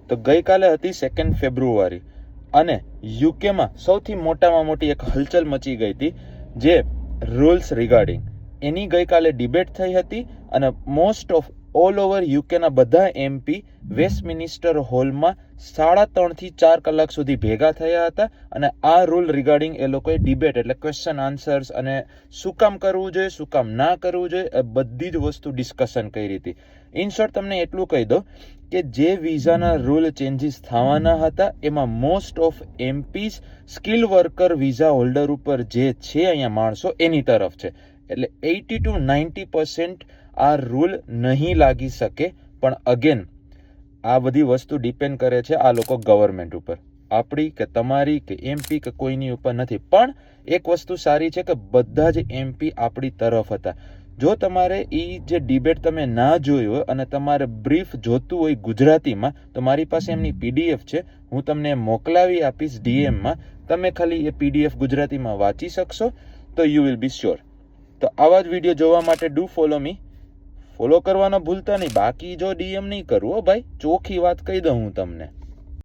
તો ગઈકાલે હતી 2 ફેબ્રુઆરી અને યુકેમાં સૌથી મોટામાં મોટી એક હલચલ મચી ગઈ હતી જે રૂલ્સ રિગાર્ડિંગ એની ગઈકાલે ડિબેટ થઈ હતી અને મોસ્ટ ઓફ ઓલ ઓવર યુકેના બધા એમપી વેસ્ટમિનિસ્ટર હોલમાં 3.5 થી 4 કલાક સુધી ભેગા થયા હતા અને આ રૂલ રિગાર્ડિંગ એ લોકોએ ડિબેટ એટલે ક્વેશ્ચન આન્સર્સ અને શું કામ કરવું જોઈએ શું કામ ના કરવું જોઈએ એ બધી જ વસ્તુ ડિસ્કશન કરી હતી. ઇન શોર્ટ તમને એટલું કહી દો કે જે વિઝાના રૂલ ચેન્જીસ થવાના હતા એમાં most of MPs skill worker visa holder ઉપર જે છે અહીંયા માણસો એની તરફ છે. એટલે 80 to 90% આ રૂલ નહીં લાગી શકે. પણ અગેન આ બધી વસ્તુ ડિપેન્ડ કરે છે આ લોકો ગવર્મેન્ટ ઉપર, આપણી કે તમારી કે એમપી કે કોઈની ઉપર નથી. પણ એક વસ્તુ સારી છે કે બધા જ એમપી આપણી તરફ હતા. જો તમારે એ જે ડિબેટ તમે ના જોઈ હોય અને તમારે બ્રીફ જોતું હોય ગુજરાતીમાં તો મારી પાસે એમની પીડીએફ છે, હું તમને મોકલાવી આપીશ ડીએમમાં. તમે ખાલી એ પીડીએફ ગુજરાતીમાં વાંચી શકશો તો યુ વિલ બી શ્યોર. તો આવા જ વિડીયો જોવા માટે ડુ ફોલો મી, ફોલો કરવાનો ભૂલતા નહીં. બાકી જો ડીએમ નહીં કરવું હો ભાઈ, ચોખ્ખી વાત કહી દઉં હું તમને.